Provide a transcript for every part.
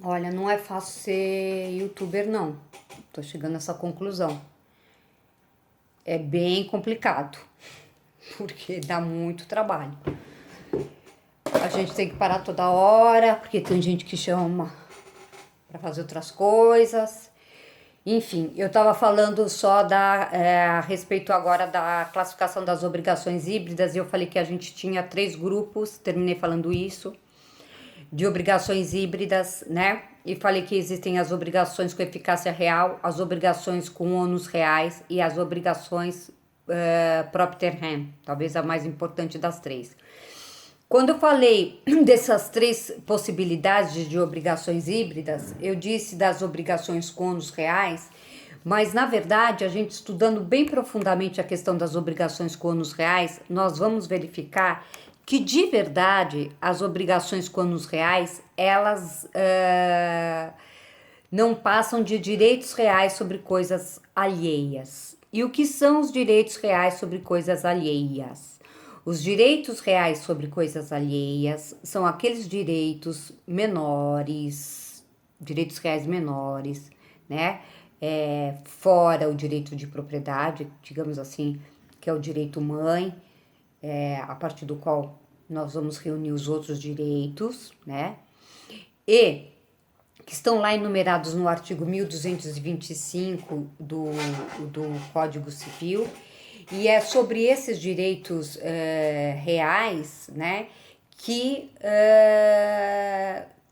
Olha, não é fácil ser youtuber, não. Tô chegando a essa conclusão. É bem complicado, porque dá muito trabalho. A gente tem que parar toda hora, porque tem gente que chama para fazer outras coisas. Enfim, eu estava falando só a respeito agora da classificação das obrigações híbridas, e eu falei que a gente tinha 3 grupos, terminei falando isso, de obrigações híbridas, né? E falei que existem as obrigações com eficácia real, as obrigações com ônus reais e as obrigações propter rem, talvez a mais importante das 3. Quando eu falei dessas 3 possibilidades de obrigações híbridas, eu disse das obrigações com ônus reais, mas na verdade, a gente estudando bem profundamente a questão das obrigações com ônus reais, nós vamos verificar que de verdade as obrigações com ônus reais, elas não passam de direitos reais sobre coisas alheias. E o que são os direitos reais sobre coisas alheias? Os direitos reais sobre coisas alheias são aqueles direitos menores, direitos reais menores, né? Fora o direito de propriedade, digamos assim, que é o direito mãe, a partir do qual nós vamos reunir os outros direitos, né? E que estão lá enumerados no artigo 1225 do Código Civil, e é sobre esses direitos reais, né, que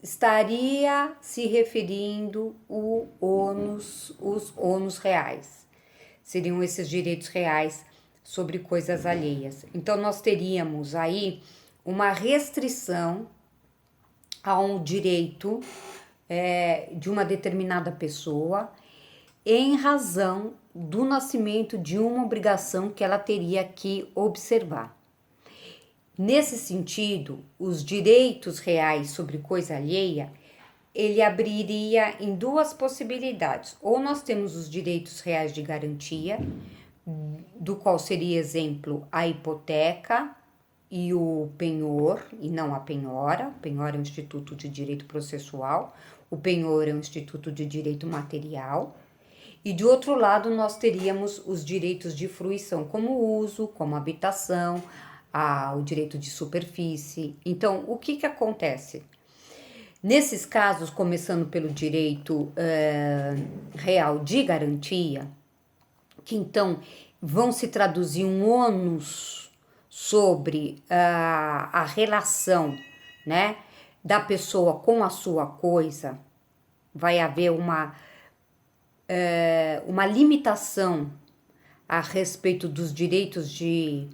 estaria se referindo os ônus reais. Seriam esses direitos reais sobre coisas alheias. Então, nós teríamos aí uma restrição a um direito de uma determinada pessoa em razão do nascimento de uma obrigação que ela teria que observar. Nesse sentido, os direitos reais sobre coisa alheia, ele abriria em 2 possibilidades. Ou nós temos os direitos reais de garantia, do qual seria exemplo a hipoteca e o penhor, e não a penhora. O penhora é um instituto de direito processual, o penhor é um instituto de direito material. E de outro lado, nós teríamos os direitos de fruição, como uso, como habitação, o direito de superfície. Então, o que acontece? Nesses casos, começando pelo direito real de garantia, que então vão se traduzir um ônus sobre a relação, né, da pessoa com a sua coisa, vai haver uma limitação a respeito dos direitos de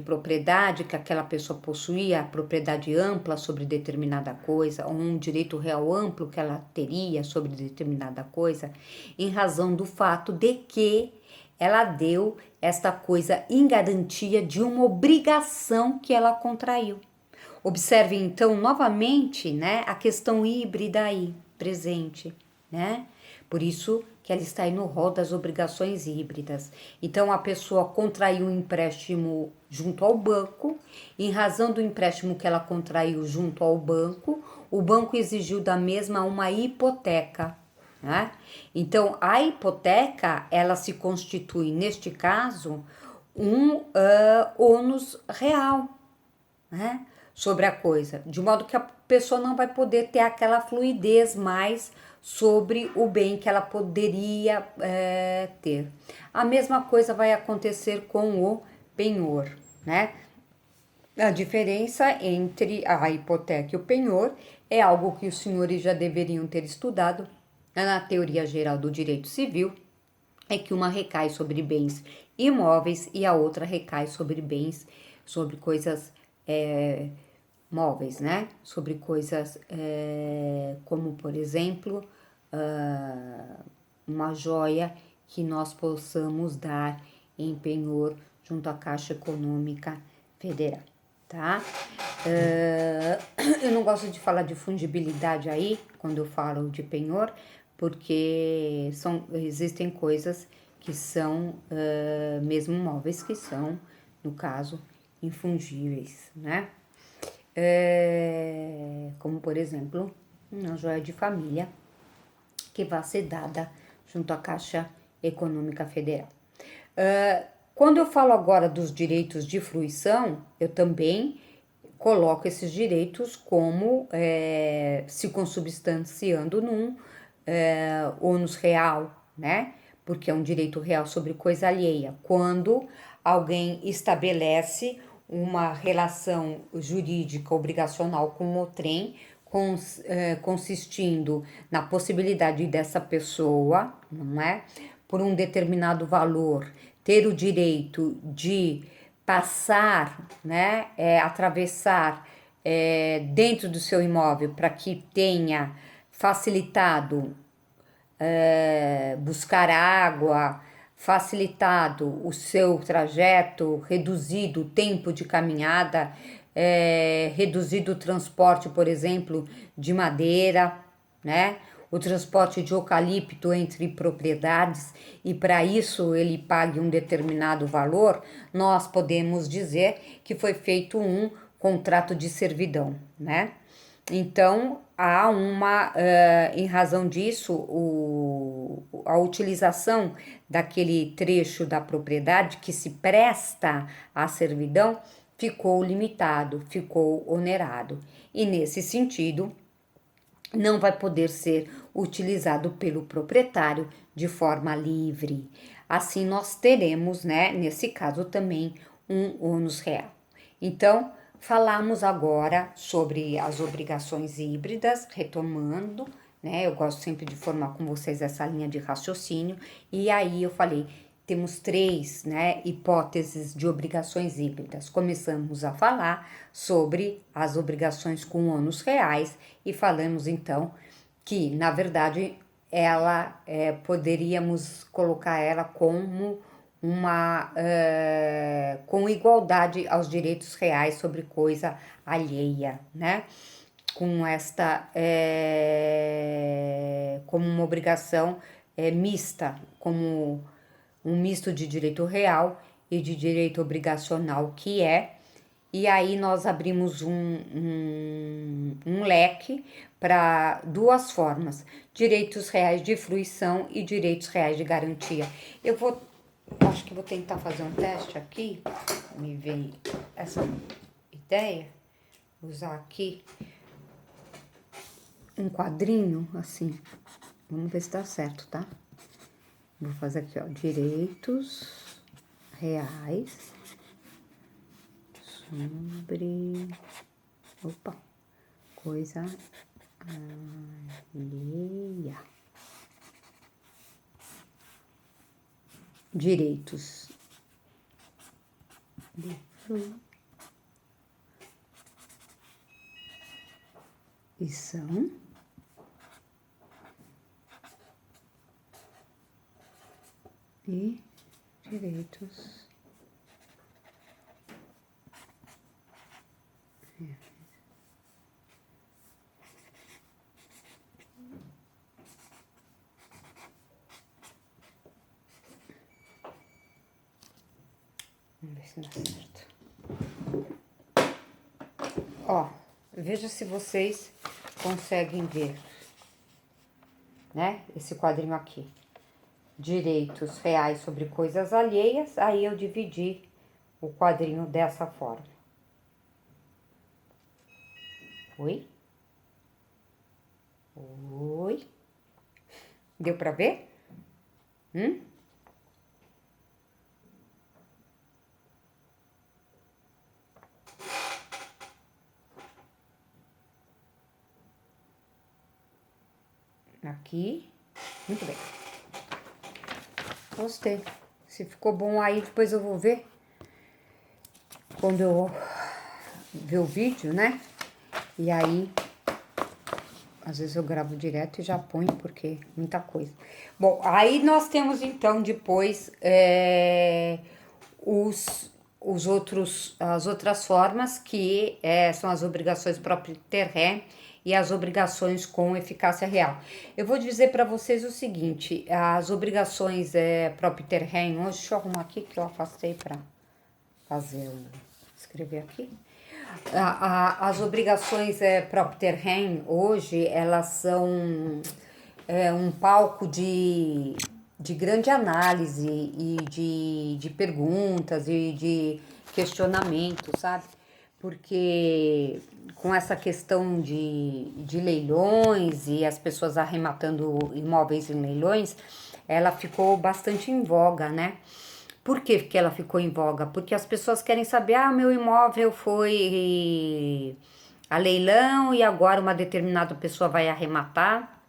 propriedade que aquela pessoa possuía, a propriedade ampla sobre determinada coisa, ou um direito real amplo que ela teria sobre determinada coisa, em razão do fato de que ela deu esta coisa em garantia de uma obrigação que ela contraiu. Observe então novamente, né, a questão híbrida aí presente, né? Por isso que ela está aí no rol das obrigações híbridas. Então a pessoa contraiu um empréstimo junto ao banco, em razão do empréstimo que ela contraiu junto ao banco, o banco exigiu da mesma uma hipoteca, né? Então a hipoteca, ela se constitui neste caso um ônus real, né, sobre a coisa, de modo que a pessoa não vai poder ter aquela fluidez mais sobre o bem que ela poderia ter. A mesma coisa vai acontecer com o penhor, né? A diferença entre a hipoteca e o penhor é algo que os senhores já deveriam ter estudado na teoria geral do direito civil, é que uma recai sobre bens imóveis e a outra recai sobre bens, sobre coisas móveis, né? Sobre coisas como, por exemplo, uma joia que nós possamos dar em penhor junto à Caixa Econômica Federal, tá? Eu não gosto de falar de fungibilidade aí, quando eu falo de penhor, porque existem coisas que são mesmo móveis que são, no caso, infungíveis, né? Como por exemplo, uma joia de família que vai ser dada junto à Caixa Econômica Federal. Quando eu falo agora dos direitos de fruição, eu também coloco esses direitos como se consubstanciando num ônus real, né? Porque é um direito real sobre coisa alheia. Quando alguém estabelece uma relação jurídica obrigacional com o outrem, consistindo na possibilidade dessa pessoa, não é? Por um determinado valor, ter o direito de passar, né? Atravessar dentro do seu imóvel para que tenha facilitado buscar água, facilitado o seu trajeto, reduzido o tempo de caminhada, reduzido o transporte, por exemplo, de madeira, né? O transporte de eucalipto entre propriedades, e para isso ele pague um determinado valor, nós podemos dizer que foi feito um contrato de servidão, né? Então, há em razão disso, a utilização daquele trecho da propriedade que se presta à servidão ficou limitado, ficou onerado. E nesse sentido, não vai poder ser utilizado pelo proprietário de forma livre. Assim, nós teremos, né, nesse caso também, um ônus real. Então, falamos agora sobre as obrigações híbridas, retomando, né? Eu gosto sempre de formar com vocês essa linha de raciocínio. E aí eu falei, temos três, né, hipóteses de obrigações híbridas. Começamos a falar sobre as obrigações com ônus reais e falamos então que, na verdade, ela poderíamos colocar ela como com igualdade aos direitos reais sobre coisa alheia, né? Com esta como uma obrigação mista, como um misto de direito real e de direito obrigacional que e aí nós abrimos um leque para duas formas, direitos reais de fruição e direitos reais de garantia. Acho que vou tentar fazer um teste aqui, me veio essa ideia, usar aqui um quadrinho, assim, vamos ver se dá certo, tá? Vou fazer aqui, ó, direitos reais sobre, coisa alheia. Direitos de fruição e direitos Vamos ver se dá certo. Ó, veja se vocês conseguem ver, né? Esse quadrinho aqui. Direitos reais sobre coisas alheias. Aí eu dividi o quadrinho dessa forma. Oi? Oi? Deu pra ver? Aqui. Muito bem. Gostei. Se ficou bom aí, depois eu vou ver. Quando eu ver o vídeo, né? E aí, às vezes eu gravo direto e já ponho, porque muita coisa. Bom, aí nós temos então depois as outras formas que são as obrigações próprio terreno e as obrigações com eficácia real. Eu vou dizer para vocês o seguinte, as obrigações próprio terreno, deixa eu arrumar aqui que eu afastei para escrever aqui. As obrigações propter rem hoje, elas são um palco de grande análise e de perguntas e de questionamento, sabe? Porque com essa questão de leilões e as pessoas arrematando imóveis em leilões, ela ficou bastante em voga, né? Por que que ela ficou em voga? Porque as pessoas querem saber, meu imóvel foi a leilão e agora uma determinada pessoa vai arrematar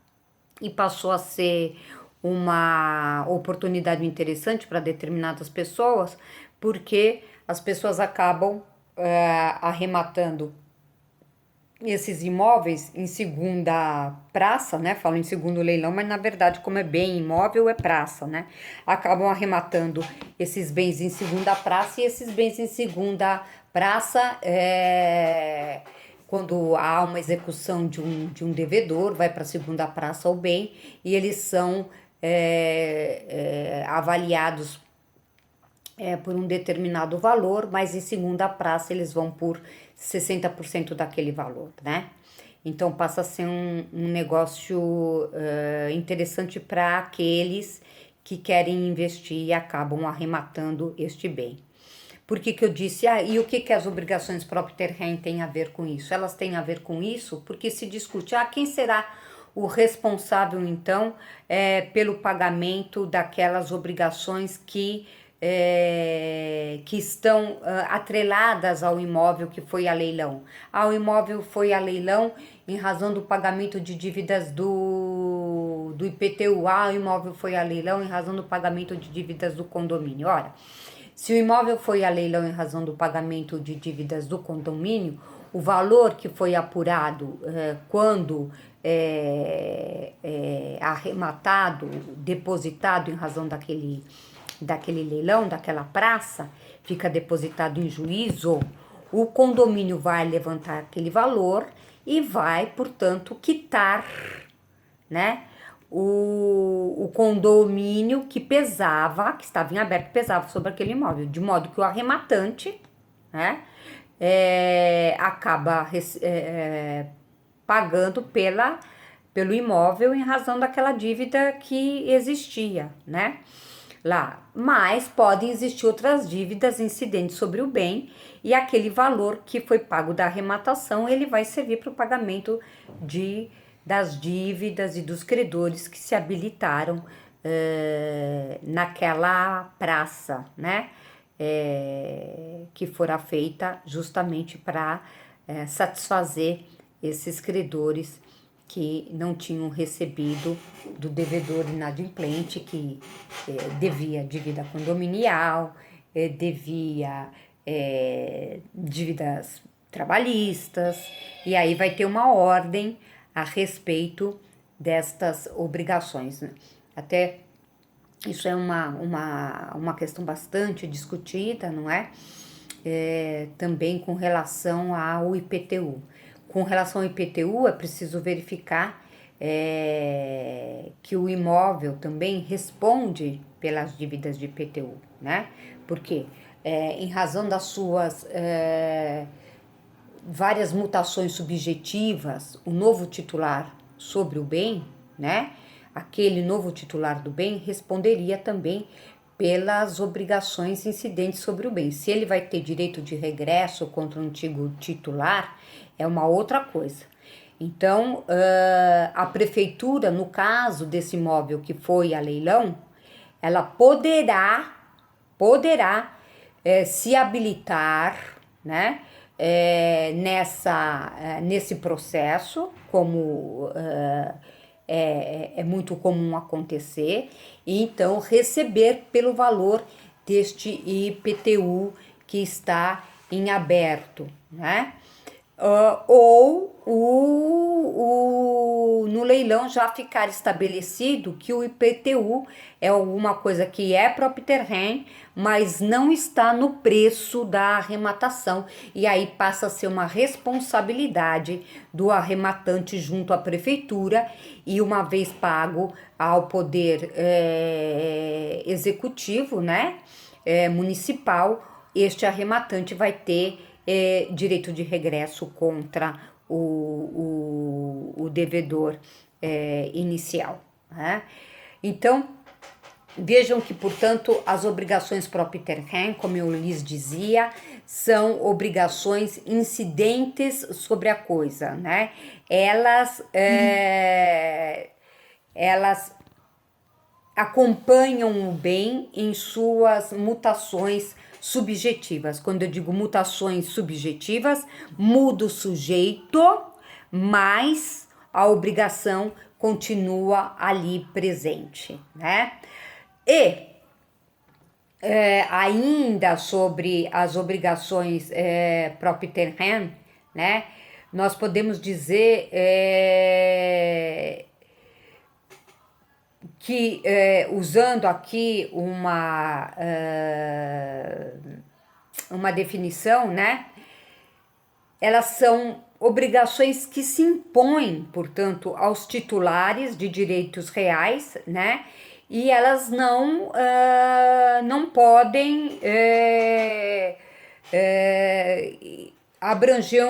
e passou a ser uma oportunidade interessante para determinadas pessoas, porque as pessoas acabam arrematando esses imóveis em segunda praça, né? Falo em segundo leilão, mas na verdade, como é bem imóvel, é praça, né? Acabam arrematando esses bens em segunda praça e esses bens em segunda praça quando há uma execução de um devedor, vai para a segunda praça o bem e eles são avaliados por um determinado valor, mas em segunda praça eles vão por 60% daquele valor, né? Então passa a ser um negócio interessante para aqueles que querem investir e acabam arrematando este bem. Por que que eu disse, e o que que as obrigações propter rem têm a ver com isso? Elas têm a ver com isso porque se discute, quem será o responsável então pelo pagamento daquelas obrigações que estão atreladas ao imóvel que foi a leilão. O imóvel foi a leilão em razão do pagamento de dívidas do IPTU. O imóvel foi a leilão em razão do pagamento de dívidas do condomínio. Ora, se o imóvel foi a leilão em razão do pagamento de dívidas do condomínio, o valor que foi apurado quando arrematado, depositado em razão daquele leilão, daquela praça, fica depositado em juízo, o condomínio vai levantar aquele valor e vai, portanto, quitar, né, o condomínio que pesava, que estava em aberto, pesava sobre aquele imóvel, de modo que o arrematante, né, acaba pagando pelo imóvel em razão daquela dívida que existia, né, lá. Mas podem existir outras dívidas incidentes sobre o bem e aquele valor que foi pago da arrematação, ele vai servir para o pagamento das dívidas e dos credores que se habilitaram naquela praça, né? Que fora feita justamente para satisfazer esses credores que não tinham recebido do devedor inadimplente, que devia dívida condominial, devia dívidas trabalhistas, e aí vai ter uma ordem a respeito destas obrigações, né? Até isso é uma questão bastante discutida, não é? Também com relação ao IPTU. Com relação ao IPTU, é preciso verificar que o imóvel também responde pelas dívidas de IPTU, né? Porque em razão das suas várias mutações subjetivas, o novo titular sobre o bem, né? Aquele novo titular do bem responderia também pelas obrigações incidentes sobre o bem. Se ele vai ter direito de regresso contra o antigo titular, é uma outra coisa. Então, a prefeitura, no caso desse imóvel que foi a leilão, ela poderá se habilitar, né, nesse processo, como é muito comum acontecer, e então receber pelo valor deste IPTU que está em aberto, né? Ou no leilão já ficar estabelecido que o IPTU é alguma coisa que é propter rem, mas não está no preço da arrematação, e aí passa a ser uma responsabilidade do arrematante junto à prefeitura, e uma vez pago ao poder executivo, né, municipal, este arrematante vai ter direito de regresso contra o devedor inicial, né? Então, vejam que, portanto, as obrigações propter rem, como eu lhes dizia, são obrigações incidentes sobre a coisa, né? Elas acompanham o bem em suas mutações subjetivas. Quando eu digo mutações subjetivas, muda o sujeito, mas a obrigação continua ali presente, né? E ainda sobre as obrigações propter rem, né? Nós podemos dizer que, usando aqui uma definição, né? Elas são obrigações que se impõem, portanto, aos titulares de direitos reais, né? E elas não podem abranger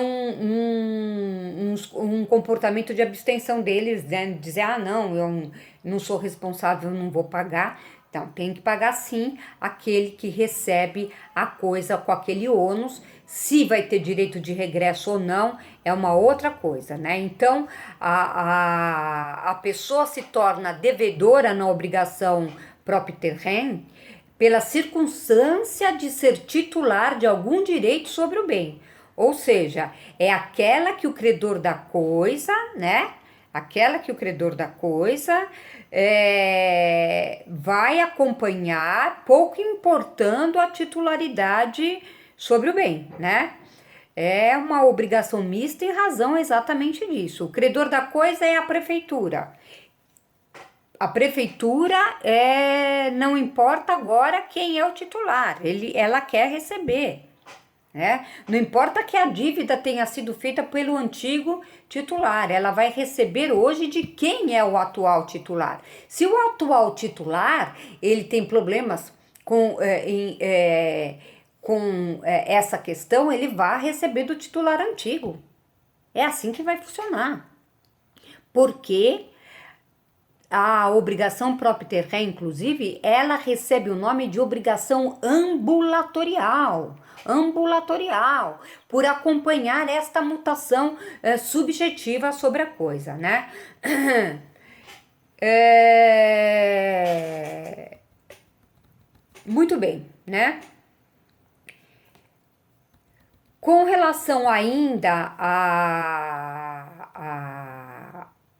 um comportamento de abstenção deles, né? Dizer, não, eu não sou responsável, não vou pagar. Então, tem que pagar sim aquele que recebe a coisa com aquele ônus. Se vai ter direito de regresso ou não, é uma outra coisa, né? Então, a pessoa se torna devedora na obrigação propter rem pela circunstância de ser titular de algum direito sobre o bem. Ou seja, é aquela que o credor da coisa, né? Aquela que o credor da coisa vai acompanhar, pouco importando a titularidade sobre o bem, né? É uma obrigação mista em razão exatamente disso. O credor da coisa é a prefeitura. A prefeitura não importa agora quem é o titular, ela quer receber. Né? Não importa que a dívida tenha sido feita pelo antigo titular, ela vai receber hoje de quem é o atual titular. Se o atual titular ele tem problemas com essa questão, ele vai receber do titular antigo. É assim que vai funcionar. Porque a obrigação propter rem, inclusive, ela recebe o nome de obrigação ambulatorial, por acompanhar esta mutação subjetiva sobre a coisa, né? Muito bem, né? Com relação ainda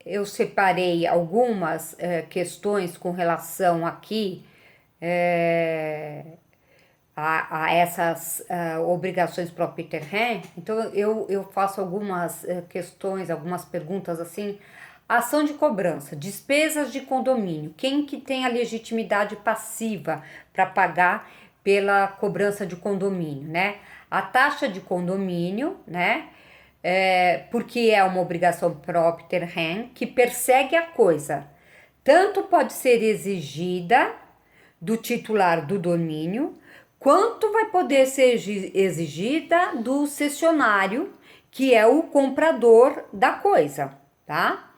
eu separei algumas questões com relação aqui a essas obrigações propter rem. Então eu faço algumas questões, algumas perguntas assim. Ação de cobrança, despesas de condomínio. Quem que tem a legitimidade passiva para pagar pela cobrança de condomínio, né? A taxa de condomínio, né? Porque é uma obrigação propter rem que persegue a coisa. Tanto pode ser exigida do titular do domínio, quanto vai poder ser exigida do cessionário, que é o comprador da coisa, tá?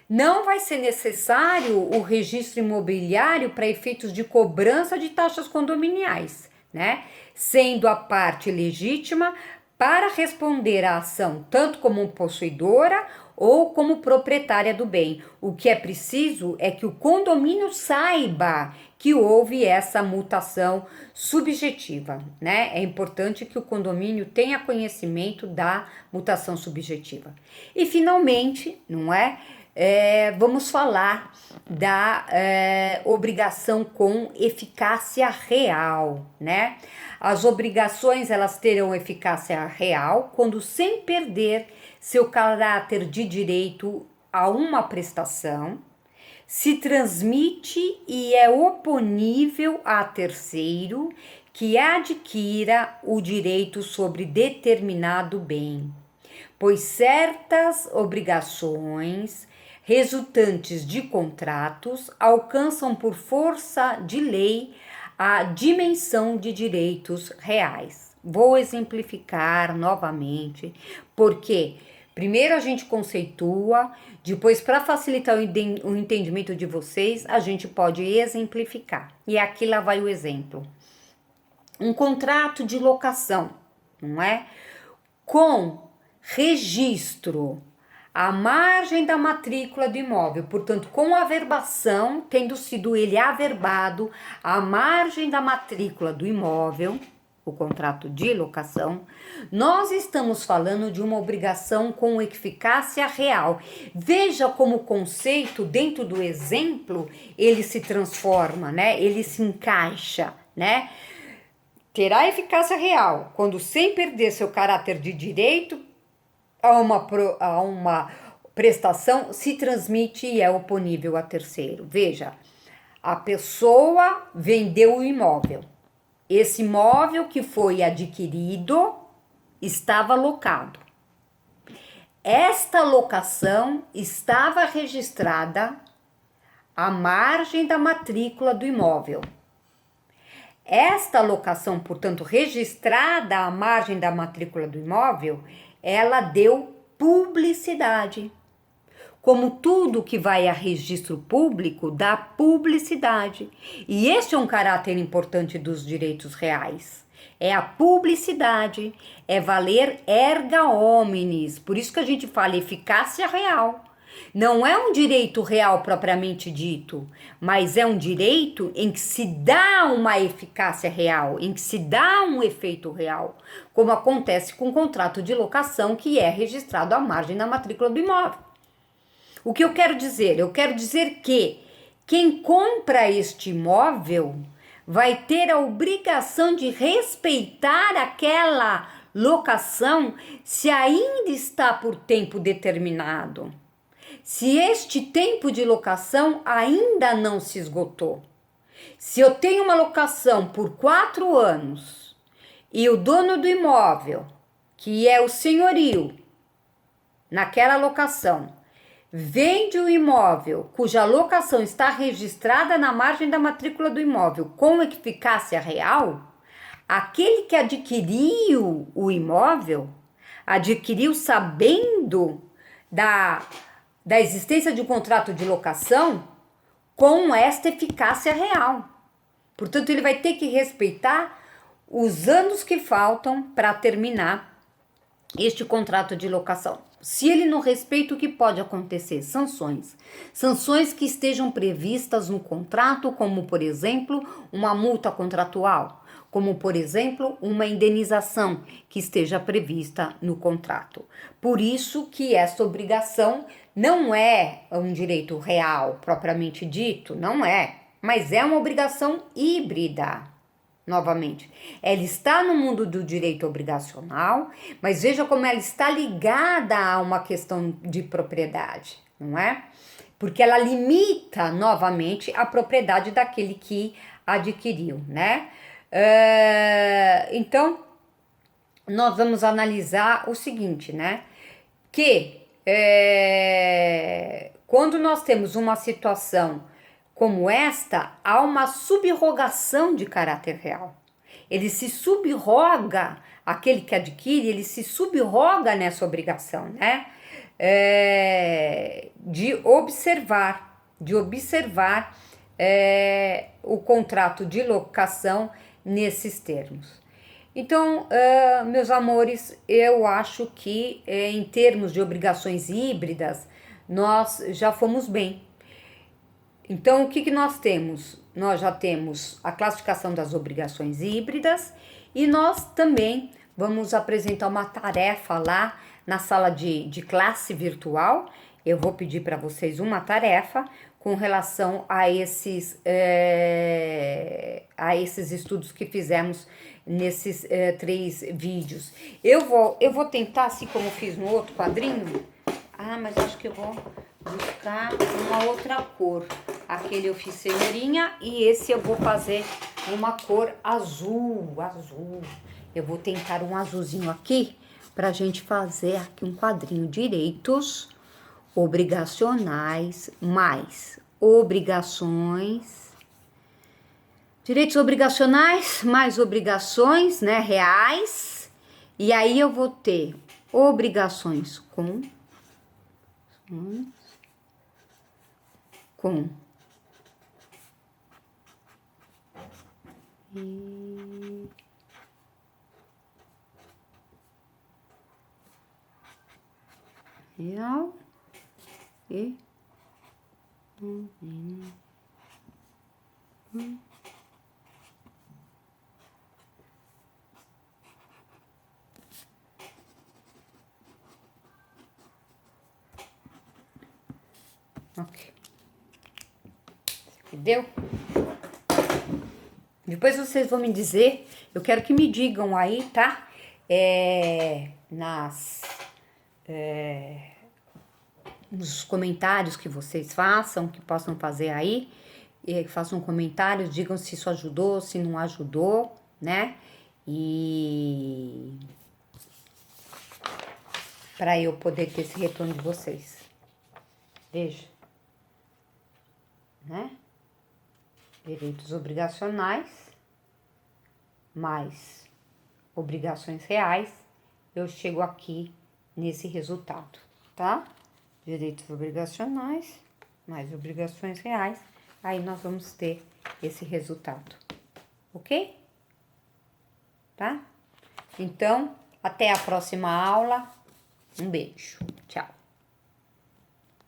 Não vai ser necessário o registro imobiliário para efeitos de cobrança de taxas condominiais, né? Sendo a parte legítima para responder à ação, tanto como possuidora ou como proprietária do bem. O que é preciso é que o condomínio saiba que houve essa mutação subjetiva, né? É importante que o condomínio tenha conhecimento da mutação subjetiva. E finalmente, não é? Vamos falar da obrigação com eficácia real, né? As obrigações elas terão eficácia real quando, sem perder seu caráter de direito a uma prestação, se transmite e é oponível a terceiro que adquira o direito sobre determinado bem, pois certas obrigações resultantes de contratos alcançam por força de lei a dimensão de direitos reais. Vou exemplificar novamente, porque primeiro a gente conceitua, depois, para facilitar o entendimento de vocês, a gente pode exemplificar. E aqui lá vai o exemplo. Um contrato de locação, não é? Com registro à margem da matrícula do imóvel, portanto, com averbação, tendo sido ele averbado à margem da matrícula do imóvel, o contrato de locação, nós estamos falando de uma obrigação com eficácia real. Veja como o conceito, dentro do exemplo, ele se transforma, né? Ele se encaixa, né? Terá eficácia real quando, sem perder seu caráter de direito a uma prestação, se transmite e é oponível a terceiro. Veja, a pessoa vendeu o imóvel. Esse imóvel que foi adquirido estava locado. Esta locação estava registrada à margem da matrícula do imóvel. Esta locação, portanto, registrada à margem da matrícula do imóvel, ela deu publicidade. Como tudo que vai a registro público, dá publicidade. E este é um caráter importante dos direitos reais. É a publicidade, é valer erga omnes. Por isso que a gente fala eficácia real. Não é um direito real propriamente dito, mas é um direito em que se dá uma eficácia real, em que se dá um efeito real, como acontece com o contrato de locação que é registrado à margem da matrícula do imóvel. O que eu quero dizer? Eu quero dizer que quem compra este imóvel vai ter a obrigação de respeitar aquela locação se ainda está por tempo determinado. Se este tempo de locação ainda não se esgotou. Se eu tenho uma locação por 4 anos e o dono do imóvel, que é o senhorio, naquela locação, vende o imóvel cuja locação está registrada na margem da matrícula do imóvel com eficácia real, aquele que adquiriu o imóvel, adquiriu sabendo da existência de um contrato de locação com esta eficácia real. Portanto, ele vai ter que respeitar os anos que faltam para terminar este contrato de locação. Se ele não respeita, o que pode acontecer? Sanções. Sanções que estejam previstas no contrato, como, por exemplo, uma multa contratual, como, por exemplo, uma indenização que esteja prevista no contrato. Por isso que esta obrigação não é um direito real, propriamente dito, não é, mas é uma obrigação híbrida. Novamente, ela está no mundo do direito obrigacional, mas veja como ela está ligada a uma questão de propriedade, não é? Porque ela limita novamente a propriedade daquele que adquiriu, né? Então, nós vamos analisar o seguinte, né? Que quando nós temos uma situação como esta, há uma subrogação de caráter real. Ele se subroga, aquele que adquire, ele se subroga nessa obrigação, né? De observar o contrato de locação nesses termos. Então, meus amores, eu acho que em termos de obrigações híbridas, nós já fomos bem. Então, o que nós temos? Nós já temos a classificação das obrigações híbridas e nós também vamos apresentar uma tarefa lá na sala de classe virtual. Eu vou pedir para vocês uma tarefa com relação a esses estudos que fizemos nesses 3 vídeos. Eu vou tentar, assim como fiz no outro quadrinho. Mas acho que eu vou buscar uma outra cor. Aquele eu fiz cenourinha e esse eu vou fazer uma cor azul. Eu vou tentar um azulzinho aqui pra gente fazer aqui um quadrinho. Direitos obrigacionais mais obrigações Direitos obrigacionais, mais obrigações, né, reais. E aí eu vou ter obrigações com real e ok. Entendeu? Depois vocês vão me dizer, eu quero que me digam aí, tá? Nos comentários que vocês façam, que possam fazer aí, façam comentários, digam se isso ajudou, se não ajudou, né? E para eu poder ter esse retorno de vocês. Veja, né? Direitos obrigacionais mais obrigações reais, eu chego aqui nesse resultado, tá? Direitos obrigacionais mais obrigações reais, aí nós vamos ter esse resultado, ok? Tá? Então, até a próxima aula. Um beijo. Tchau.